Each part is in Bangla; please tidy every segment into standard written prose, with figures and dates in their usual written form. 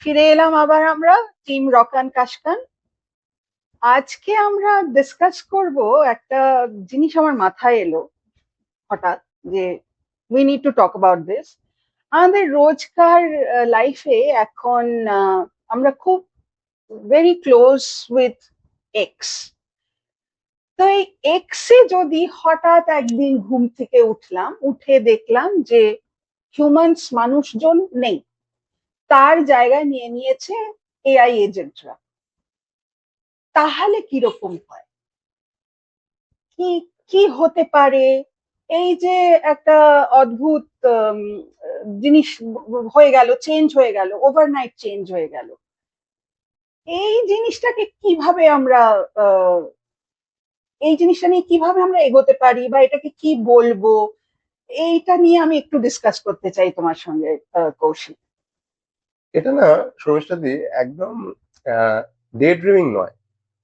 ফিরে এলাম আবার আমরা, টিম রকান কাশকান। আজকে আমরা ডিসকাস করব একটা জিনিস আমার মাথায় এলো হঠাৎ, যে we need to talk about this. আমাদের রোজকার লাইফে এখন আমরা খুব ভেরি ক্লোজ উইথ এক্স। তো এই এক্সে যদি হঠাৎ একদিন ঘুম থেকে উঠলাম, উঠে দেখলাম যে হিউম্যানস, মানুষজন নেই, তার জায়গা নিয়ে নিয়েছে এআই এজেন্টরা, তাহলে কিরকম হয়? কি কি হতে পারে? এই যে একটা অদ্ভুত জিনিস হয়ে গেল, চেঞ্জ হয়ে গেল, ওভারনাইট চেঞ্জ হয়ে গেল, এই জিনিসটাকে কিভাবে আমরা আহ, এই জিনিসটা নিয়ে কিভাবে আমরা এগোতে পারি, বা এটাকে কি বলবো, এইটা নিয়ে আমি একটু ডিসকাস করতে চাই তোমার সঙ্গে, কৌশিক। এটা না, শর্মিষ্ঠা দি, একদম ডে ড্রিমিং নয়।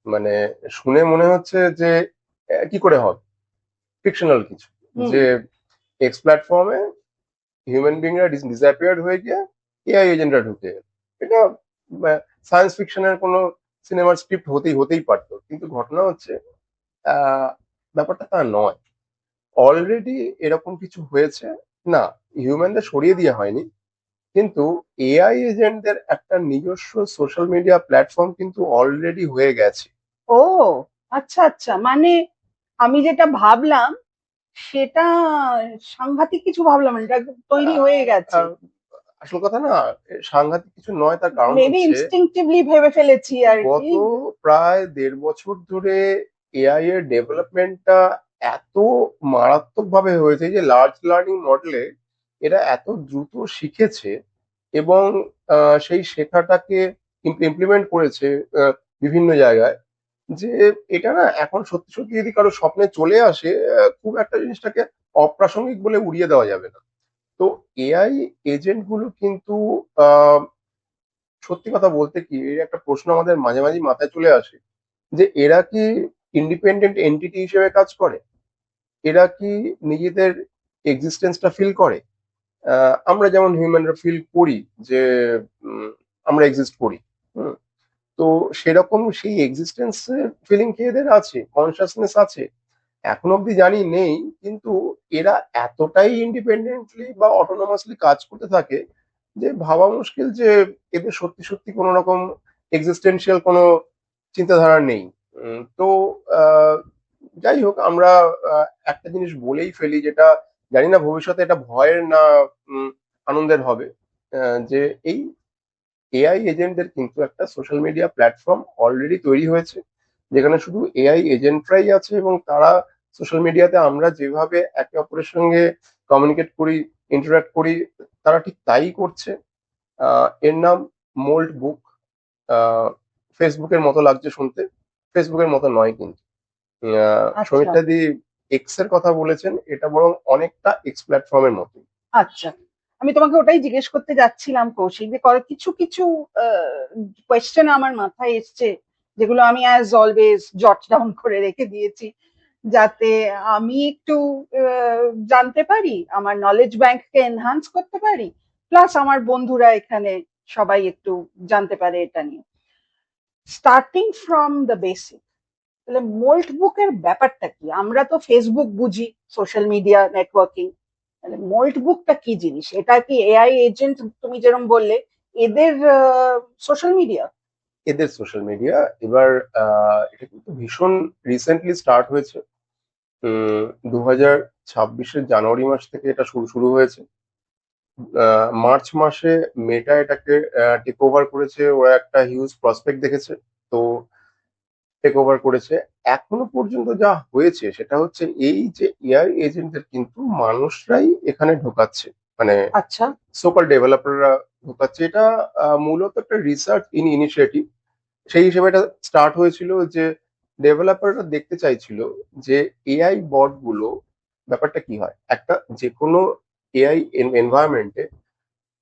মানে শুনে মনে হচ্ছে যে কি করে হবে, ফিকশনাল কিছু, হুম। যে এক্স প্ল্যাটফর্মে হিউম্যান বিংরা ডিসঅ্যাপিয়ার্ড হয়ে গিয়ে এআই এজেন্টরা ঢুকে গেল। এটা সায়েন্স ফিকশনের কোনো সিনেমার স্ক্রিপ্ট হতেই পারতো, কিন্তু ঘটনা হচ্ছে আহ, ব্যাপারটা তা নয়। অলরেডি এরকম কিছু হয়েছে। না, হিউম্যানদের সরিয়ে দেওয়া হয়নি, কিন্তু এআই এজেন্টদের একটা নিজস্ব সোশ্যাল মিডিয়া প্ল্যাটফর্ম কিন্তু অলরেডি হয়ে গেছে। ও, আচ্ছা আচ্ছা, মানে আমি যেটা ভাবলাম সেটা সাংঘাতিক কিছু ভাবলাম না, এটা তৈরি হয়ে আহ, গেছে। আহ, আসল কথা না, সাংঘাতিক কিছু নয়। তার কারণ মেবি হচ্ছে ইনস্টিংক্টিভলি ভেবে ফেলেছি আর কি। গত প্রায় 1.5 বছর ধরে এআই এর ডেভেলপমেন্টটা এত মারাত্মক ভাবে হয়েছে যে লার্জ লার্নিং মডেলে এরা এত দ্রুত শিখেছে, এবং সেই শেখাটাকে ইমপ্লিমেন্ট করেছে বিভিন্ন জায়গায়, যে এটা না এখন সত্যি সত্যি যদি কারো স্বপ্নে চলে আসে, খুব একটা জিনিসটাকে অপ্রাসঙ্গিক বলে উড়িয়ে দেওয়া যাবে না। তো এআই এজেন্ট গুলো কিন্তু আহ, সত্যি কথা বলতে কি, এর একটা প্রশ্ন আমাদের মাঝে মাঝে মাথায় চলে আসে, যে এরা কি ইন্ডিপেন্ডেন্ট এন্টিটি হিসেবে কাজ করে? এরা কি নিজেদের এক্সিস্টেন্সটা ফিল করে? আমরা যেমন হিউম্যানরা ফিল করি যে উম, আমরা এক্সিস্ট করি। হুম, তো সেরকম সেই এক্সিস্টেন্স ফিলিং কি এদের আছে, কনসাসনেস আছে? এখন অব্দি জানি নেই, কিন্তু এরা এতটাই ইন্ডিপেন্ডেন্টলি বা অটোনমাসলি কাজ করতে থাকে যে ভাবা মুশকিল যে এদের সত্যি সত্যি কোনো রকম এক্সিস্টেন্সিয়াল কোনো চিন্তাধারা নেই। তো আহ, যাই হোক, আমরা একটা জিনিস বলেই ফেলি, যেটা জানি না ভবিষ্যতে এটা ভয়ের না আনন্দের হবে, যে এই এআই এজেন্টদের কিন্তু একটা সোশ্যাল মিডিয়া প্ল্যাটফর্ম অলরেডি তৈরি হয়েছে, যেখানে শুধু এআই এজেন্টরাই আছে, এবং তারা সোশ্যাল মিডিয়াতে আমরা যেভাবে একে অপরের সঙ্গে কমিউনিকেট করি, ইন্টারাক্ট করি, তারা ঠিক তাই করছে। এর নাম মোল্ড বুক। ফেসবুকের মতো লাগছে শুনতে, ফেসবুকের মতো নয় কিন্তু। আচ্ছা সমিতা দি এক্স এর কথা বলেছেন, এটা বরং অনেকটা এক্স প্ল্যাটফর্মের মতো। আচ্ছা, আমি তোমাকে ওটাই জিজ্ঞেস করতে যাচ্ছিলাম কৌশিক, যে কিছু কিছু কোয়েশ্চেন আমার মাথায় এসছে, যেগুলো আমি অ্যাজ অলওয়েজ জট ডাউন করে রেখে দিয়েছি, যাতে আমি একটু জানতে পারি, আমার নলেজ ব্যাংককে এনহান্স করতে পারি, প্লাস আমার বন্ধুরা এখানে সবাই একটু জানতে পারে এটা নিয়ে। স্টার্টিং ফ্রম দ্য বেসিক, তাহলে মোল্ট বুকের ব্যাপারটা কি? আমরা তো ফেসবুক বুঝি, সোশ্যাল মিডিয়া নেটওয়ার্কিং, তাহলে মোল্ট বুকটা কি জিনিস? এটা কি এআই এজেন্ট, তুমি যেরকম বললে, এদের সোশ্যাল মিডিয়া? এদের সোশ্যাল মিডিয়া। এবার এটা কিন্তু ভীষণ রিসেন্টলি স্টার্ট হয়েছে। 2026-এর জানুয়ারি মাস থেকে এটা শুরু শুরু হয়েছে। মার্চ মাসে মেটা এটাকে টেক ওভার করেছে, ওরা একটা হিউজ প্রসপেক্ট দেখেছে, তো টেক ওভার করেছে। এখনো পর্যন্ত যা হয়েছে সেটা হচ্ছে এই যে এআই এজেন্টদের কিন্তু মানুষরাই এখানে ঢোকাচ্ছে, মানে আচ্ছা। সোকাল ডেভেলপাররা ঢোকাচ্ছে। এটা মূলত একটা রিসার্চ ইনিশিয়েটিভ। সেই হিসেবে এটা স্টার্ট হয়েছিল, যে ডেভেলপাররা দেখতে চাইছিল যে এআই বট গুলো ব্যাপারটা কি হয় একটা যে কোনো এআই এনভায়রনমেন্টে।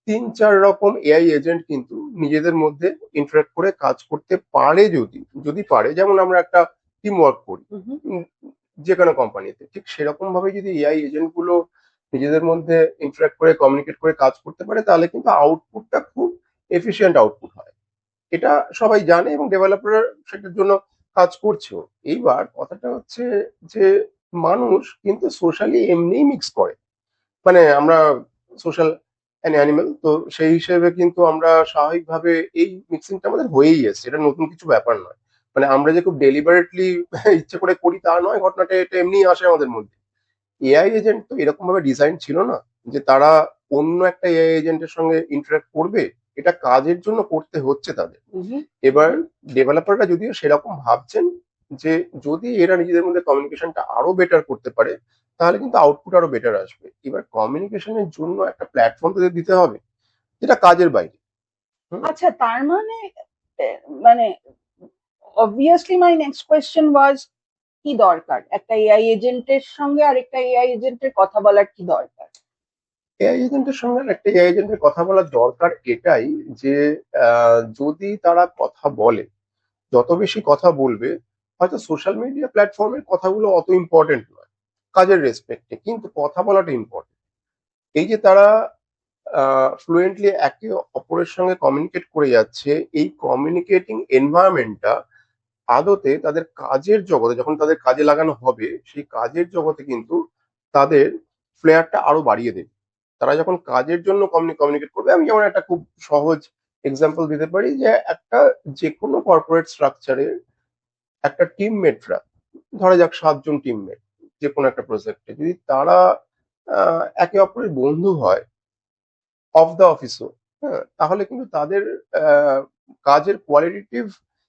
3-4 রকম এআই এজেন্ট কিন্তু নিজেদের মধ্যে ইন্টারাক্ট করে কাজ করতে পারে, যদি যদি পারে, যেমন আমরা একটা টিম ওয়ার্ক করি হুম। উম, যে কোনো কোম্পানিতে, ঠিক সেরকম ভাবে যদি এআই এজেন্ট গুলো নিজেদের মধ্যে ইন্টারাক্ট করে কমিউনিকেট করে কাজ করতে পারে, তাহলে কিন্তু আউটপুটটা খুব এফিশিয়েন্ট আউটপুট এটা সবাই জানে এবং ডেভেলপাররা সেটার জন্য কাজ করছেও। এইবার কথাটা হচ্ছে যে মানুষ কিন্তু সোশ্যালি এমনিই মিক্স করে, মানে আমরা সোশ্যাল অ্যানিমেল, তো সেই হিসেবে কিন্তু আমরা স্বাভাবিকভাবে এই মিক্সিংটা আমাদের হয়েই এসেছে, এটা নতুন কিছু ব্যাপার নয়। মানে আমরা যে খুব ডেলিবারেটলি ইচ্ছে করে করি তা নয়, ঘটনাটা এটা এমনিই আসে আমাদের মধ্যে। এআই এজেন্ট তো এরকম ভাবে ডিজাইন ছিল না যে তারা অন্য একটা এআই এজেন্টের সঙ্গে ইন্টারাক্ট করবে, এটা কাজের জন্য করতে হচ্ছে তাদের। হুম। এবার ডেভেলপাররা যদিও সেরকম ভাবছেন যে যদি এরা নিজেদের মধ্যে কমিউনিকেশনটা আরো বেটার করতে পারে তাহলে কিন্তু আউটপুট আরো বেটার আসবে। এবার কমিউনিকেশনের জন্য একটা প্ল্যাটফর্ম তাদের দিতে হবে যেটা কাজের বাইরে। হুম। আচ্ছা, তার মানে মানে অবভিয়াসলি মাই নেক্সট কোয়েশ্চেন ওয়াজ, কি দরকার একটা এআই এজেন্টের সঙ্গে আর একটা এআই এজেন্টের কথা বলার কি দরকার? এআই এজেন্টের সঙ্গে আর একটা এআই এজেন্টের কথা বলার দরকার এটাই যে যদি তারা কথা বলে, যত বেশি কথা বলবে, হয়তো সোশ্যাল মিডিয়া প্ল্যাটফর্মের কথাগুলো অত ইম্পর্টেন্ট নয় কাজের রেসপেক্টে, কিন্তু কথা বলাটা ইম্পর্টেন্ট। এই যে তারা ফ্লুয়েন্টলি একে অপরের সঙ্গে কমিউনিকেট করে যাচ্ছে, এই কমিউনিকেটিং এনভায়রনমেন্টটা আদতে তাদের কাজের জগতে যখন তাদের কাজে লাগানো হবে সেই কাজের জগতে কিন্তু তাদের ফ্লেয়ারটা আরো বাড়িয়ে দেবে। তারা যখন কাজের জন্য কমিউনিকেট করবে, আমি যেমন একটা খুব সহজ এক্সাম্পল দিতে পারি যে একটা যে কোনো কর্পোরেট স্ট্রাকচারে একটা টিমমেটরা, ধরা যাক 7 জন টিমমেট, যে কোনো একটা প্রজেক্টে যদি তারা একে অপরের বন্ধু হয় অফ দ্য অফিসও, হ্যাঁ, তাহলে কিন্তু তাদের আহ, কাজের কোয়ালিটিভ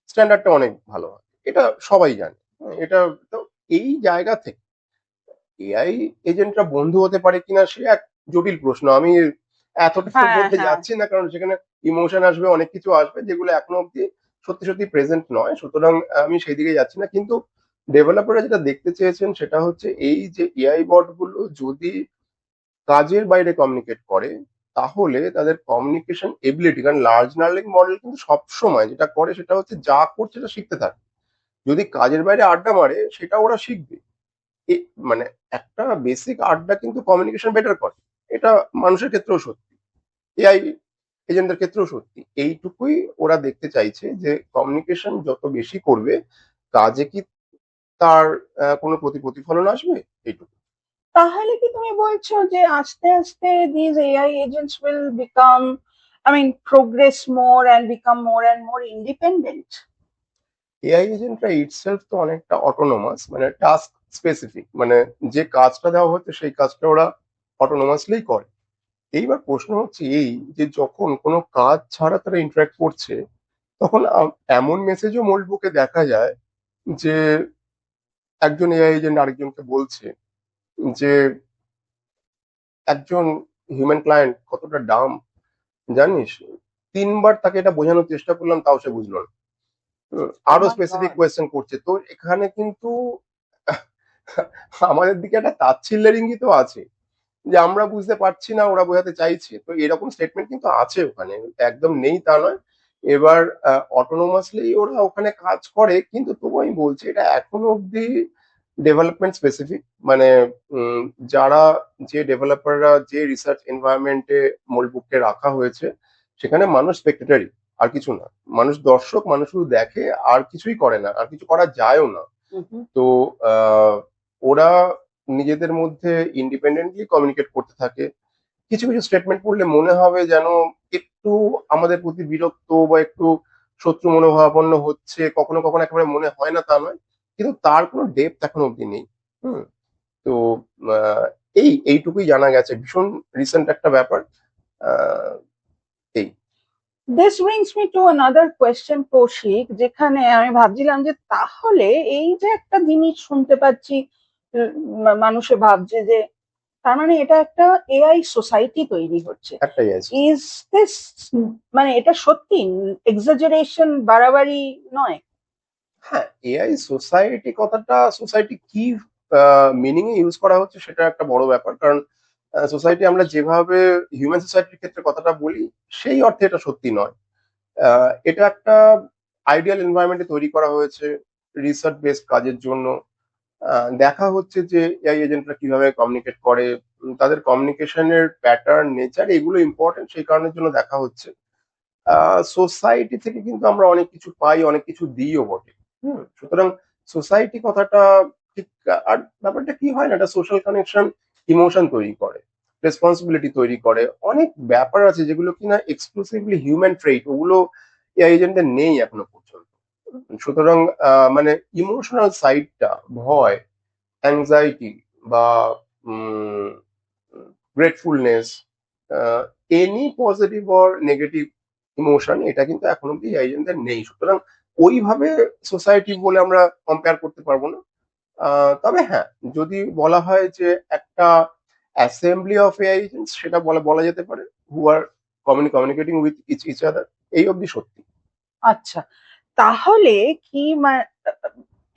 স্ট্যান্ডার্ডটা অনেক ভালো হয়। এটা সবাই জানে। হ্যাঁ, এটা তো এই জায়গা থেকে এআই এজেন্টরা বন্ধু হতে পারে কিনা সে এক জটিল প্রশ্ন। আমি এতটার হ্যাঁ, মধ্যে হ্যাঁ। যাচ্ছি না, কারণ সেখানে ইমোশন আসবে, অনেক কিছু আসবে যেগুলো এখনো অব্দি সত্যি সত্যি প্রেজেন্ট নয়, সুতরাং আমি সেই দিকে যাচ্ছি না। কিন্তু ডেভেলপাররা যেটা দেখতে চেয়েছেন সেটা হচ্ছে এই যে এআই বট গুলো যদি কাজের বাইরে কমিউনিকেট করে তাহলে তাদের কমিউনিকেশন এবিলিটি, কারণ লার্জ লার্নিং মডেল কিন্তু সবসময় যেটা করে সেটা হচ্ছে যা করছে সেটা শিখতে থাকে। যদি কাজের বাইরে আড্ডা মারে সেটা ওরা শিখবে। মানে একটা বেসিক আড্ডা কিন্তু কমিউনিকেশন বেটার করে, এটা মানুষের ক্ষেত্রেও সত্যি, এআই এজেন্টদের ক্ষেত্রেও সত্যি। এইটুকুই ওরা দেখতে চাইছে যে কমিউনিকেশন যত বেশি করবে কাজে কি তার কোনো প্রতিফলন আসবে, এইটুকু। তাহলে কি তুমি বলছো যে আস্তে আস্তে these AI agents will become, I mean, progress more and become more and more independent? AI এজেন্টরা ইটসেলফ তো অনেকটা অটোনোমাস, মানে টাস্ক স্পেসিফিক, মানে যে কাজটা দেওয়া হচ্ছে সেই কাজটা ওরা অটোনোমাসলি করে। এইবার প্রশ্ন হচ্ছে এই যে যখন কোনো কাজ ছাড়া তারা ইন্টারাক্ট করছে তখন এমন মেসেজও মোল্ড বুকে দেখা যায় যে একজন এআই এজেন্ট আরেকজনকে বলছে যে একজন হিউম্যান ক্লায়েন্ট কতটা ডাম জানিস, 3বার তাকে এটা বোঝানোর চেষ্টা করলাম তাও সে বুঝলো না। Oh আরো my স্পেসিফিক God. কোয়েশ্চেন করছে, তো এখানে কিন্তু আমাদের দিকে একটা তাচ্ছিল্যের ইঙ্গিতও আছে যে আমরা বুঝতে পারছি না ওরা বোঝাতে চাইছে, তো এরকম স্টেটমেন্ট কিন্তু আছে ওখানে, একদম নেই তা নয়। এবার অটোনোমাসলি ওরা ওখানে কাজ করে, কিন্তু তবু আমি বলছি এটা এখনো অব্দি ডেভেলপমেন্ট স্পেসিফিক। মানে উম, যারা যে ডেভেলপাররা যে রিসার্চ এনভায়রনমেন্টে মোল্ডবুককে রাখা হয়েছে সেখানে মানুষ স্পেক্টেটারি, আর কিছু না। মানুষ দর্শক, মানুষ শুধু দেখে, আর কিছুই করে না, আর কিছু করা যায়ও না। Mhm. তো ওরা নিজেদের মধ্যে ইন্ডিপেন্ডেন্টলি কমিউনিকেট করতে থাকে। কিছু কিছু স্টেটমেন্ট পড়লে মনে হবে যেন একটু আমাদের প্রতি বিরক্ত বা একটু শত্রু মনোভাবাপন্ন হচ্ছে, কখনো কখনো একেবারে মনে হয় না তা নয়, কিন্তু তার কোনো ডেপথ এখন অব্দি নেই। হুম। তো আহ, এইটুকুই জানা গেছে, ভীষণ রিসেন্ট একটা ব্যাপার। আহ, এই This brings me to another question, Kaushik, যেখানে আমি ভাবছিলাম যে তাহলে এই যে একটা জিনিস শুনতে পাচ্ছি, মানুষে ভাবছে যে তার মানে এটা একটা এআই সোসাইটি তৈরি হচ্ছে। একটাই আছে। ইজ দিস, মানে এটা সত্যি এক্সাজারেশন, বাড়াবাড়ি নয়? হ্যাঁ, এআই সোসাইটি কথাটা, সোসাইটি কি মিনিং এ ইউজ করা হচ্ছে সেটা একটা বড় ব্যাপার, কারণ সোসাইটি আমরা যেভাবে হিউম্যান সোসাইটির ক্ষেত্রে কথাটা বলি সেই অর্থে এটা সত্যি নয়। এটা একটা আইডিয়াল এনভায়রনমেন্টে তৈরি করা হয়েছে রিসার্চ বেসড কাজের জন্য। দেখা হচ্ছে যে এআই এজেন্টরা কিভাবে কমিউনিকেট করে, তাদের কমিউনিকেশনের প্যাটার্ন, নেচার, এগুলো ইম্পর্টেন্ট, সেই কারণের জন্য দেখা হচ্ছে। সোসাইটি থেকে কিন্তু আমরা অনেক কিছু পাই, অনেক কিছু দিইও বটে। সুতরাং সোসাইটি কথাটা ঠিক। আর ব্যাপারটা কি হয় না, একটা সোশ্যাল কানেকশন, ইমোশন তৈরি করে, রেসপন্সিবিলিটি তৈরি করে, অনেক ব্যাপার আছে যেগুলো কিনা এক্সক্লুসিভলি হিউম্যান ট্রেট, ওগুলো এআই এজেন্টদের নেই এখনো পর্যন্ত। সুতরাং মানে ইমোশনাল সাইডটা, ভয়, অ্যাংজাইটি বা gratefulness, any positive or negative emotion, এটা কিন্তু এখন অব্দি এজেন্টদের নেই। সুতরাং ওইভাবে সোসাইটি বলে আমরা কম্পেয়ার করতে পারবো না। তবে হ্যাঁ, যদি বলা হয় যে একটা অ্যাসেম্বলি অফ এআই এজেন্টস, সেটা বলা বলা যেতে পারে, হু আর কমিউনিকেটিং উইথ ইচ আদার, এই অবধি সত্যি। আচ্ছা, তাহলে কি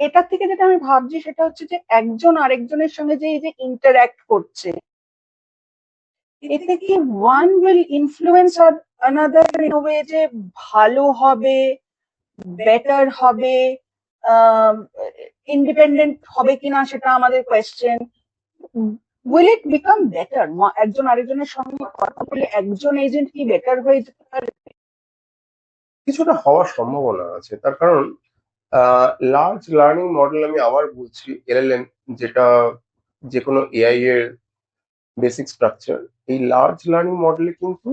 এটা থেকে যেটা আমি ভাবছি সেটা হচ্ছে যে একজন আরেকজনের সঙ্গে যে এই যে ইন্টারঅ্যাক্ট করছে, এতে কি one will influence another in a way, যে ভালো হবে, বেটার হবে, ইন্ডিপেন্ডেন্ট হবে কিনা সেটা আমাদের question. Will it become better? একজন আরেকজনের সঙ্গে কথা বলে একজন এজেন্ট কি বেটার হয়ে যেতে পারে? কিছুটা হওয়ার সম্ভাবনা আছে, তার কারণ লার্জ লার্নিং মডেল, আমি আবার বলছি, এলএলএম, যেটা যে কোনো এআই এর বেসিক স্ট্রাকচার, এই লার্জ লার্নিং মডেলে কিন্তু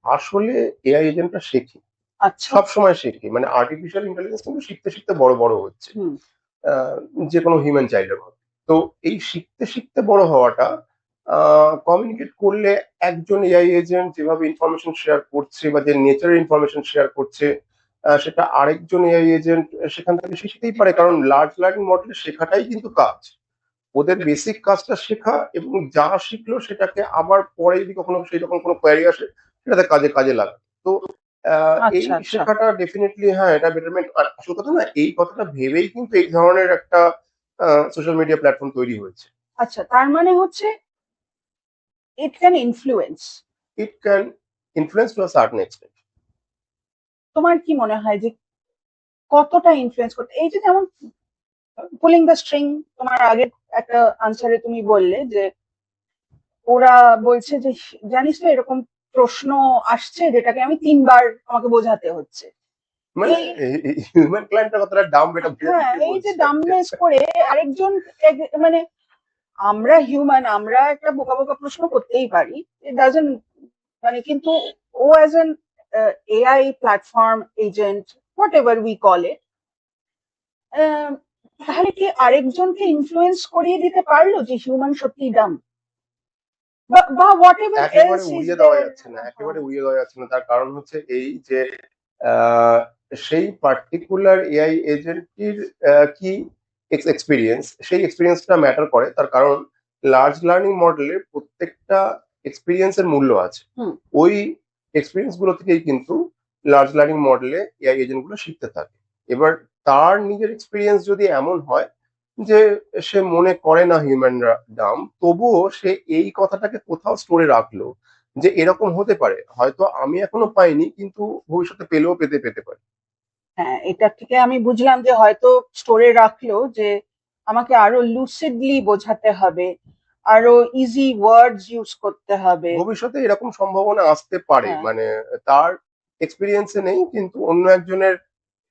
আসলে এআই এজেন্টটা শেখে, আচ্ছা। সব সময় শেখে। মানে আর্টিফিশিয়াল ইন্টেলিজেন্স কিন্তু শিখতে শিখতে বড় বড় হচ্ছে, হুম। আহ, যে কোনো হিউম্যান চাইল্ডের মতো। তো এই শিখতে শিখতে বড় হওয়াটা, কমিউনিকেট করলে একজন এআই এজেন্ট যেভাবে ইনফরমেশন শেয়ার করছে বা যে নেচারের ইনফরমেশন শেয়ার করছে, সেটা আরেকজন এআই এজেন্ট সেখান থেকে শিখতেই পারে। কারণ লার্জ লার্নিং মডেল শেখাটাই কিন্তু কাজ, ওদের বেসিক কাজটা শেখা, এবং যা শিখলো সেটাকে আবার পরে যদি কখনো সেই রকম কোনো কোয়ারি আসে, সেটাতে কাজে কাজে লাগে। তো এই আচ্ছা, আচ্ছা, শেখাটা ডেফিনেটলি, হ্যাঁ, এটা বেটারমেন্ট। আর আসল কথা না, এই কথাটা ভেবেই কিন্তু এই ধরনের একটা সোশ্যাল মিডিয়া প্ল্যাটফর্ম তৈরি হয়েছে। আচ্ছা, তার মানে হচ্ছে it can influence. It can influence to a certain extent. তোমার কি মনে হয় যে কতটা ইনফ্লুয়েন্স করতে, এই যে যেমন পুলিং দ্য স্ট্রিং, তোমার আগের একটা আনসারে তুমি বললে যে ওরা বলছে যে জানিস তো এরকম প্রশ্ন আসছে যেটাকে আমি 3 বার আমাকে বোঝাতে হচ্ছে। মানে এই, হিউম্যান ক্লায়েন্টটা কতটা ডাম, এটা হ্যাঁ, বোঝাতে এই যে বলছে। ডামনেস করে আরেকজন, মানে আমরা হিউম্যান, আমরা একটা বোকা বোকা প্রশ্ন করতেই পারি, ইট ডাজন্ট, মানে কিন্তু ও as an AI platform agent, what ever we call it, তাহলে কি আরেকজনকে ইনফ্লুয়েন্স করিয়ে দিতে পারলো যে হিউম্যান সত্যি ডাম, বা হোয়াট এভার একেবারে এলস ইজ উড়িয়ে দেওয়া দেয়ার? যাচ্ছে না, একেবারে উড়িয়ে দেওয়া যাচ্ছে না। তার কারণ হচ্ছে এই যে আহ, সেই পার্টিকুলার এআই এজেন্টটির কি এক্সপিরিয়েন্স, সেই এক্সপিরিয়েন্সটা ম্যাটার করে। তার কারণ লার্জ লার্নিং মডেলে প্রত্যেকটা এক্সপিরিয়েন্সের মূল্য আছে। হুম। ওই এক্সপিরিয়েন্স গুলো থেকেই কিন্তু লার্জ লার্নিং মডেলে এআই এজেন্ট গুলো শিখতে থাকে। এবার তার নিজের এক্সপিরিয়েন্স যদি এমন হয় যে সে মনে করে না হিউম্যানরা ডাম, তবুও সে এই কথাটাকে কোথাও স্টোরে রাখলো যে এরকম হতে পারে, হয়তো আমি এখনো পাইনি, কিন্তু ভবিষ্যতে পেলেও পেতে পেতে পারি। হ্যাঁ, এটা থেকে আমি বুঝলাম যে হয়তো স্টোরে রাখলো যে আমাকে আরো লুসিডলি বোঝাতে হবে, আরো ইজি ওয়ার্ডস ইউজ করতে হবে। ভবিষ্যতে এরকম সম্ভাবনা আসতে পারে, হ্যাঁ। মানে তার এক্সপিরিয়েন্সে নেই কিন্তু অন্য একজনের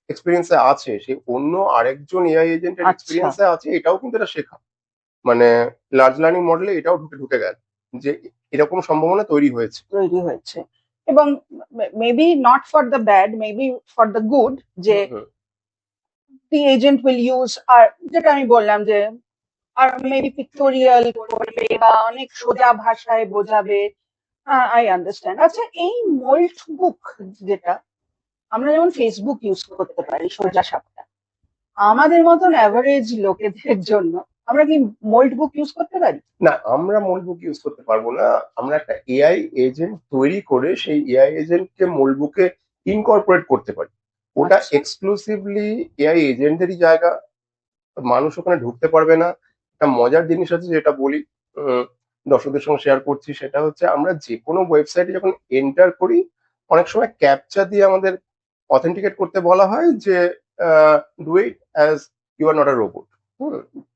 এক্সপিরিয়েন্সে আছে, সে অন্য আরেকজন এআই এজেন্টের আচ্ছা, এক্সপিরিয়েন্সে আছে, এটাও কিন্তু এটা শেখা। মানে লার্জ লার্নিং মডেলে এটাও ঢুকে ঢুকে গেল যে এরকম সম্ভাবনা তৈরি হয়েছে। তৈরি হয়েছে। এবং maybe not for the bad, maybe for the good, যে হুম, হুম। দি এজেন্ট উইল ইউজ, আর যেটা আমি বললাম যে আর মেবি পিক্টোরিয়াল করবে বা অনেক সোজা ভাষায় বোঝাবে। I understand. আচ্ছা, এই মোল্ড বুক, যেটা আমরা যেমন ফেসবুক ইউজ করতে পারি সোজা সাপটা, আমাদের মতন অ্যাভারেজ লোকেদের জন্য আমরা কি মোল্ড বুক ইউজ করতে পারি? না, আমরা মোল্ড বুক ইউজ করতে পারবো না। আমরা একটা এআই এজেন্ট তৈরি করে সেই এআই এজেন্টকে মোল্ড বুকে ইনকর্পোরেট করতে পারি। ওটা আচ্ছা, এক্সক্লুসিভলি এআই এজেন্টেরই জায়গা, মানুষ ওখানে ঢুকতে পারবে না। একটা মজার জিনিস আছে যেটা বলি, উম, দর্শকদের সঙ্গে শেয়ার করছি, সেটা হচ্ছে আমরা যে কোনো ওয়েবসাইটে যখন এন্টার করি, অনেক সময় ক্যাপচা দিয়ে আমাদের অথেন্টিকেট করতে বলা হয় যে do it as you are not a robot.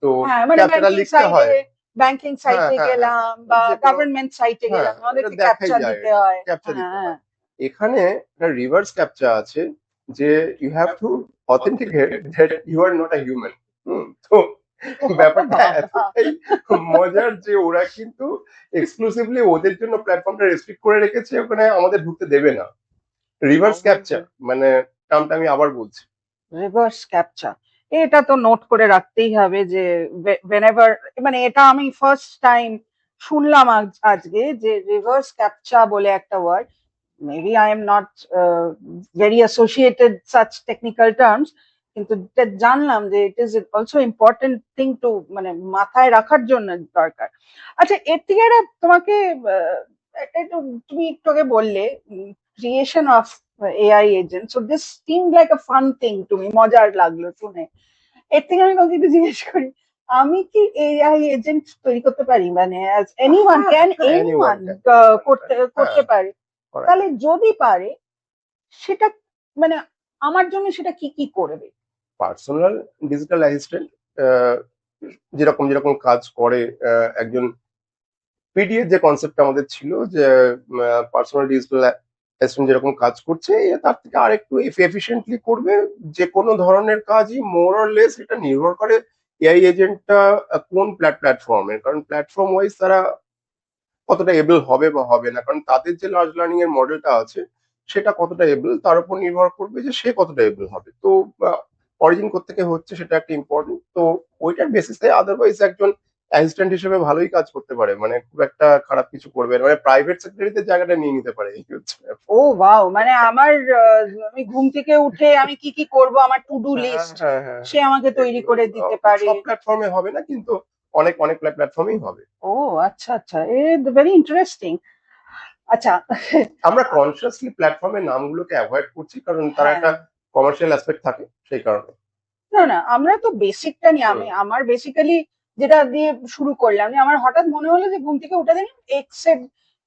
তো হ্যাঁ, মানে ক্যাপচাটা লিখতে হয়। ব্যাংকিং হ্যাঁ, সাইটে হ্যাঁ, হ্যাঁ, গেলাম বা যে কোনো, গভর্নমেন্ট সাইটে হ্যাঁ, গেলাম, এটা আমাদেরকে দেখাই ক্যাপচা যায়, দিতে এটা হয়। ক্যাপচা দিতে হ্যাঁ, হয়। এখানে একটা রিভার্স ক্যাপচা আছে যে you have to authenticate that you are not a human. তো ও ব্যাপারটা বাবা! এতটাই মজার যে ওরা কিন্তু এক্সক্লুসিভলি ওদের জন্য প্ল্যাটফর্মটা রেস্ট্রিক্ট করে রেখেছে, ওখানে আমাদের ঢুকতে দেবে না। রিভার্স ক্যাপচা ও মানে টার্মটা আমি আবার বলছি। রিভার্স ক্যাপচা, এটা তো নোট করে রাখতেই হবে যে whenever, মানে এটা আমি ফার্স্ট টাইম শুনলাম আজকে যে রিভার্স ক্যাপচা বলে একটা word. Maybe I am not very associated such technical terms, কিন্তু এটা জানলাম যে it is also important thing to, মানে মাথায় রাখার জন্য দরকার। আচ্ছা, এর থেকে একটা তোমাকে আহ, তুমি একটু আগে বললে creation of AI agent, so this SIM like a fun thing, তুমি মজার লাগলো শুনে। এর থেকে আমি তোমাকে একটু জিজ্ঞেস করি, আমি কি এআই এজেন্ট তৈরি করতে পারি? মানে এনিওয়ান হ্যাঁ ক্যান, হ্যাঁ, anyone anyone can, anyone can, করতে হ্যাঁ, করতে পারে? করা তাহলে যায়। যদি পারে, সেটা মানে আমার জন্য সেটা কি কি করবে? পার্সোনাল ডিজিটাল অ্যাসিস্ট্যান্ট যেরকম যেরকম কাজ করে একজন পিডিএফ যে কনসেপ্ট আমাদের ছিল যে পার্সোনাল ডিজিটাল অ্যাসিস্ট্যান্ট যেরকম কাজ করছে তার থেকে আরেকটু এফিশিয়েন্টলি করবে। যে কোনো ধরনের কাজই মোর অর লেস এটা নির্ভর করে এআই এজেন্টটা কোন প্ল্যাটফর্মের, কারণ প্ল্যাটফর্ম ওয়াইজ তারা কতটা এবল হবে বা হবে না, কারণ তাদের যে লার্জ লার্নিং এর মডেলটা আছে সেটা কতটা এবল তার উপর নির্ভর করবে যে সে কতটা এবল হবে। তো অরিজিন কোত্থেকে হচ্ছে সেটা একটা ইম্পর্টেন্ট, তো ওইটার বেসিসে আদারওয়াইজ একজন অ্যাসিস্ট্যান্ট হিসেবে ভালোই কাজ করতে পারে, মানে খুব একটা খারাপ কিছু করবে না, মানে প্রাইভেট সেক্টরিতে জায়গাটা নিয়ে নিতে পারে, এই হচ্ছে ব্যাপার। ও ওয়াও! মানে আমার আমি ঘুম থেকে উঠে আমি কি কি করব, আমার টু ডু হ্যাঁ লিস্ট হ্যাঁ হ্যাঁ সে হ্যাঁ, আমাকে তৈরি এগুলো করে দিতে পারে? সব প্ল্যাটফর্মে হবে না, কিন্তু অনেক অনেক প্ল্যাটফর্মেই হবে। ও আচ্ছা আচ্ছা, এ ভেরি ইন্টারেস্টিং। আচ্ছা। আমরা কনসিয়াসলি প্ল্যাটফর্মের নামগুলোকে অ্যাভয়েড করছি কারণ তারা হ্যাঁ, একটা কমার্শিয়াল অ্যাসপেক্ট থাকে সেই কারণে। না না, আমরা তো বেসিকটা নিয়ে, হুম। আমি আমার বেসিক্যালি যেটা দিয়ে শুরু করলাম, যে আমার হঠাৎ মনে হলো যে ঘুম থেকে উঠে দেখলাম এক্সের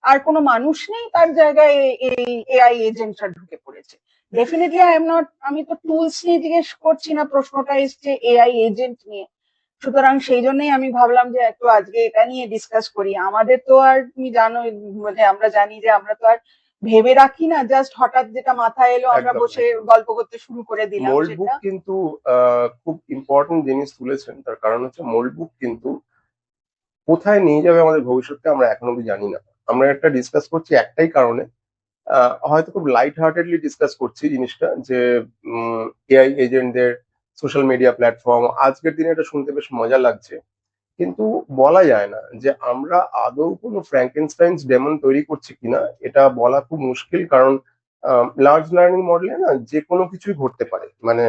আর কোনো মানুষ নেই, তার জায়গায় এই এআই এজেন্টরা ঢুকে পড়েছে। ডেফিনেটলি আই এম নট, আমি তো টুলস নিয়ে জিজ্ঞেস করছি না, প্রশ্নটা এসছে এআই এজেন্ট নিয়ে। সুতরাং সেই জন্যই আমি ভাবলাম যে একটু আজকে এটা নিয়ে ডিসকাস করি। আমাদের তো আর তুমি জানো, মানে আমরা জানি যে আমরা তো আর ভেবে রাখি না, জাস্ট হঠাৎ যেটা মাথায় এলো আমরা একদম বসে একদম। গল্প করতে শুরু করে দিলাম মোল্ড বুক সেটা। কিন্তু খুব ইম্পর্টেন্ট জিনিস তুলেছেন, তার কারণ হচ্ছে মোল্ড বুক কিন্তু কোথায় নিয়ে যাবে আমাদের ভবিষ্যৎকে আমরা এখন অব্দি জানি না। আমরা একটা ডিসকাস করছি একটাই কারণে, হয়তো খুব লাইট হার্টেডলি ডিসকাস করছি জিনিসটা যে এআই এজেন্টদের সোশ্যাল মিডিয়া প্ল্যাটফর্ম আজকের দিনে এটা শুনতে বেশ মজা লাগছে, কিন্তু বলা যায় না যে আমরা আদৌ কোনো ফ্র্যাঙ্কেনস্টাইনস ডেমন তৈরি করছি কিনা, এটা বলা খুব মুশকিল, কারণ লার্জ লার্নিং মডেলে না যে কোনো কিছুই ঘটতে পারে, মানে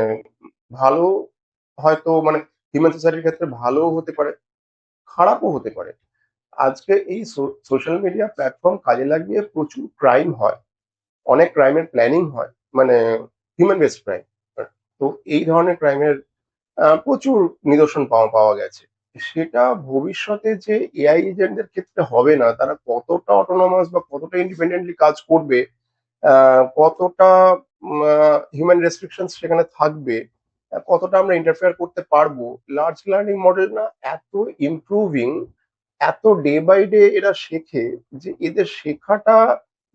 ভালো হয়তো মানে হিউম্যান সোসাইটির ক্ষেত্রে ভালোও হতে পারে, খারাপও হতে পারে। আজকে এই সোশ্যাল মিডিয়া প্ল্যাটফর্ম কাজে লাগিয়ে প্রচুর ক্রাইম হয়, অনেক ক্রাইমের প্ল্যানিং হয়, মানে হিউম্যান বেসড ক্রাইম। তো এই ধরনের ক্রাইমের প্রচুর নিদর্শন পাওয়া পাওয়া গেছে। সেটা ভবিষ্যতে যে এআই এজেন্টদের ক্ষেত্রে হবে না, তারা কতটা অটোনমাস বা কতটা ইন্ডিপেন্ডেন্টলি কাজ করবে, কতটা হিউম্যান রেস্ট্রিকশন সেখানে থাকবে, কতটা আমরা ইন্টারফেয়ার করতে পারবো। লার্জ লার্নিং মডেল না এত ইমপ্রুভিং, এত ডে বাই ডে এরা শেখে যে এদের শেখাটা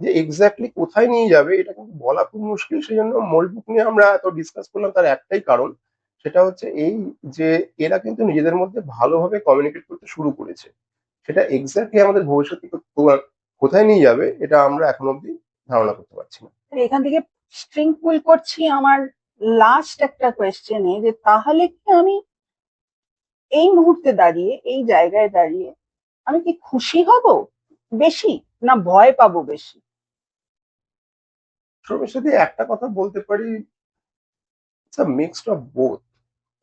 যে এক্স্যাক্টলি কোথায় নিয়ে যাবে এটা কিন্তু বলা খুব মুশকিল। সেই জন্য মোল্ড বুক নিয়ে আমরা এত ডিসকাস করলাম, তার একটাই কারণ, সেটা হচ্ছে এই যে এরা কিন্তু নিজেদের মধ্যে ভালোভাবে কমিউনিকেট করতে শুরু করেছে। সেটা এক্স্যাক্টলি আমাদের ভবিষ্যতে কোথায় নিয়ে যাবে এটা আমরা এখন অব্দি ধারণা করতে পারছি না। এখান থেকে স্ট্রিং পুল করছি আমার লাস্ট একটা কোয়েশ্চেনে, যে তাহলে কি আমি এই মুহূর্তে দাঁড়িয়ে, এই জায়গায় দাঁড়িয়ে আমি কি খুশি হব বেশি, না ভয় পাবো বেশি? শ্রমের সাথে একটা কথা বলতে পারি, it's a mixed of both,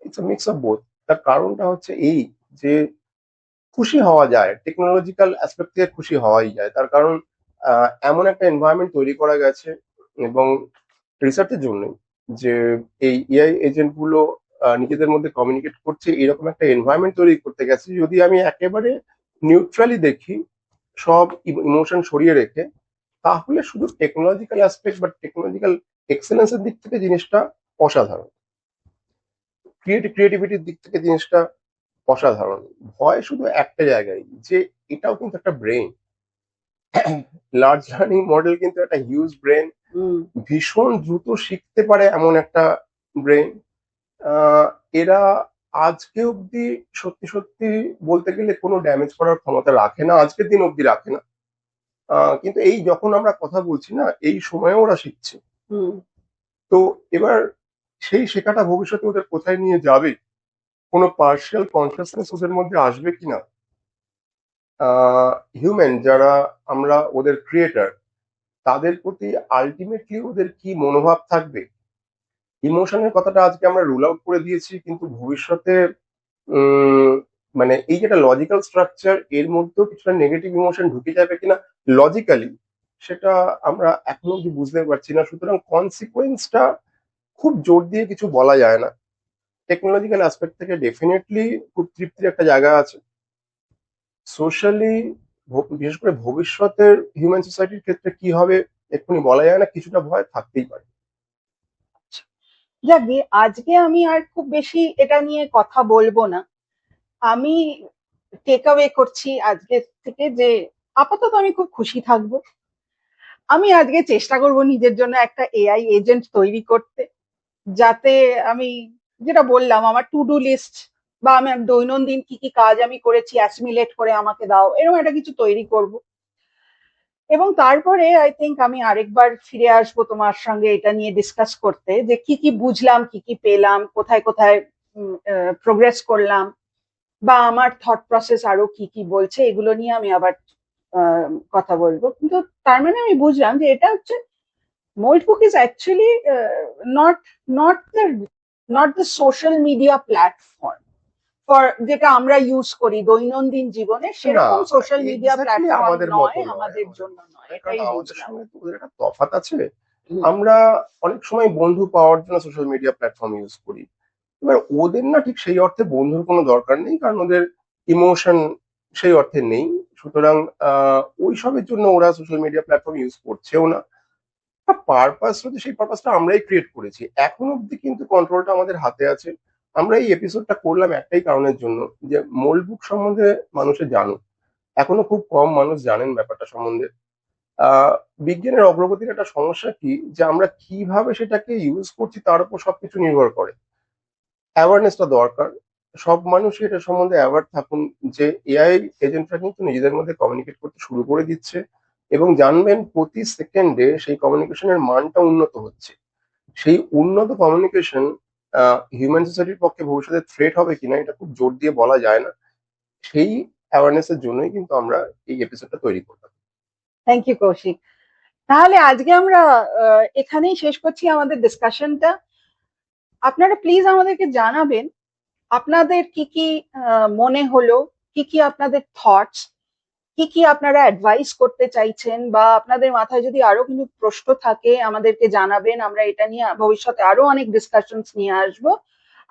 it's a mix of both. তার কারণটা হচ্ছে এই যে খুশি হওয়া যায়, টেকনোলজিক্যাল অ্যাসপেক্ট থেকে খুশি হওয়াই যায়, তার কারণ এমন একটা এনভায়রনমেন্ট তৈরি করা গেছে এবং রিসার্চের জন্য যে এই এআই এজেন্ট গুলো নিজেদের মধ্যে কমিউনিকেট করছে এরকম একটা এনভায়রনমেন্ট তৈরি করতে গেছে। যদি আমি একেবারে নিউট্রালি দেখি, সব ইমোশন সরিয়ে রেখে, তাহলে শুধু টেকনোলজিক্যাল অ্যাসপেক্ট বা টেকনোলজিক্যাল এক্সেলেন্সের দিক থেকে জিনিসটা অসাধারণ, ক্রিয়েটিভিটির দিক থেকে জিনিসটা অসাধারণ। ভয় শুধু একটা জায়গায়, যে এটাও কিন্তু একটা ব্রেন, লার্জ লার্নিং মডেল কিন্তু একটা হিউজ ব্রেন, হুম ভীষণ দ্রুত শিখতে পারে এমন একটা ব্রেন। এরা আজকে অব্দি সত্যি সত্যি বলতে গেলে কোনো ড্যামেজ করার ক্ষমতা রাখে না, আজকের দিন অব্দি রাখে না। কিন্তু এই যখন আমরা কথা বলছি না, এই সময়ে ওরা শিখছে। হুম তো এবার সেই শেখাটা ভবিষ্যতে ওদের কোথায় নিয়ে যাবে, কোনো পার্শিয়াল কনসিয়াসনেস ওদের মধ্যে আসবে কিনা, হিউম্যান যারা আমরা ওদের ক্রিয়েটার, তাদের প্রতি আলটিমেটলি ওদের কি মনোভাব থাকবে। ইমোশনের কথাটা আজকে আমরা রুল আউট করে দিয়েছি, কিন্তু ভবিষ্যতে উম, মানে এই যেটা লজিক্যাল স্ট্রাকচার, এর মধ্যেও কিছুটা নেগেটিভ ইমোশন ঢুকে যাবে কিনা লজিক্যালি, সেটা আমরা এখনো অব্দি বুঝতে পারছি না। সুতরাং কনসিকোয়েন্সটা খুব জোর দিয়ে কিছু বলা যায় না। টেকনোলজিক্যাল অ্যাসপেক্ট থেকে ডেফিনেটলি খুব তৃপ্তির একটা জায়গা আছে। সোশ্যালি, বিশেষ করে ভবিষ্যতের হিউম্যান সোসাইটির ক্ষেত্রে কি হবে এক্ষুনি বলা যায় না, কিছুটা ভয় থাকতেই পারে। যাকে আজকে আমি আর খুব বেশি এটা নিয়ে কথা বলবো না। আমি টেক অ্যাওয়ে করছি আজকে থেকে যে আপাতত আমি খুব খুশি থাকবো। আমি আজকে চেষ্টা করব নিজের জন্য একটা এআই এজেন্ট তৈরি করতে, যাতে আমি যেটা বললাম আমার টু ডু লিস্ট বা আমার দৈনন্দিন কি কি কাজ আমি করেছি অ্যাসিমিলেট করে আমাকে দাও, এরকম একটা কিছু তৈরি করব। এবং তারপরে আই থিঙ্ক আমি আরেকবার ফিরে আসবো তোমার সঙ্গে এটা নিয়ে ডিসকাস করতে, যে কি কি বুঝলাম, কি কি পেলাম, কোথায় কোথায় প্রোগ্রেস করলাম, বা আমার থট প্রসেস আরো কি কি বলছে, এগুলো নিয়ে আমি আবার কথা বলবো। কিন্তু তার মানে আমি বুঝলাম যে এটা হচ্ছে, Moltbook is actually not not the not the social media platform for যেটা আমরা ইউজ করি দৈনন্দিন জীবনে, না, সেরকম সোশ্যাল মিডিয়া এক্স্যাক্টলি প্ল্যাটফর্ম আমাদের নয়, মতো নয়, আমাদের আমাদের জন্য মতো নয়, নয়, কারণ এটাই আমাদের বুঝলাম। সঙ্গে তো ওদের একটা তফাৎ আছে। হুম, আমরা অনেক সময় বন্ধু পাওয়ার জন্য সোশ্যাল মিডিয়া প্ল্যাটফর্ম ইউজ করি। এবার ওদের না ঠিক সেই অর্থে বন্ধুর কোনো দরকার নেই, কারণ ওদের ইমোশন সেই অর্থে নেই। সুতরাং ওইসবের জন্য ওরা সোশ্যাল মিডিয়া প্ল্যাটফর্ম ইউজ করছেও না। পারপাস হচ্ছে, সেই পারপাসটা আমরাই ক্রিয়েট করেছি, এখন অব্দি কিন্তু কন্ট্রোলটা আমাদের হাতে আছে। আমরা এই এপিসোডটা করলাম একটাই কারণের জন্য, যে মোল্ড বুক সম্বন্ধে মানুষের জানুক। এখনো খুব কম মানুষ জানেন ব্যাপারটা সম্বন্ধে। আহ বিজ্ঞানের অগ্রগতির একটা সমস্যা কি, যে আমরা কিভাবে সেটাকে ইউজ করছি তার উপর সবকিছু নির্ভর করে। অ্যাওয়ারনেসটা দরকার, সব মানুষই এটা সম্বন্ধে অ্যাওয়ার থাকুন, যে এআই এজেন্টরা কিন্তু নিজেদের মধ্যে কমিউনিকেট করতে শুরু করে দিচ্ছে, এবং জানবেন প্রতি সেকেন্ডে সেই কমিউনিকেশনের মানটা উন্নত হচ্ছে। সেই উন্নত কমিউনিকেশন হিউম্যান সোসাইটির পক্ষে ভবিষ্যতে থ্রেট হবে কিনা এটা খুব জোর দিয়ে বলা যায় না। সেই অ্যাওয়ারনেসের জন্যই কিন্তু আমরা এই এপিসোডটা তৈরি করলাম। Thank you Kaushik. তাহলে আজকে আমরা এখানেই শেষ করছি আমাদের ডিসকাশনটা। আপনারা প্লিজ আমাদেরকে জানাবেন আপনাদের কি কি মনে হলো, কি কি আপনাদের থটস, কি কি আপনারা অ্যাডভাইস করতে চাইছেন, বা আপনাদের মাথায় যদি আরো কিছু প্রশ্ন থাকে আমাদেরকে জানাবেন। আমরা এটা নিয়ে ভবিষ্যতে আরো অনেক ডিসকাশনস নিয়ে আসবো।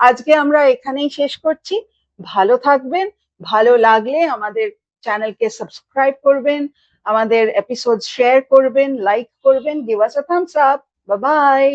আজকে আমরা এখানেই শেষ করছি। ভালো থাকবেন। ভালো লাগলে আমাদের চ্যানেলকে সাবস্ক্রাইব করবেন, আমাদের এপিসোড শেয়ার করবেন, লাইক করবেন, গিভ আস আ থামস আপ। Bye bye.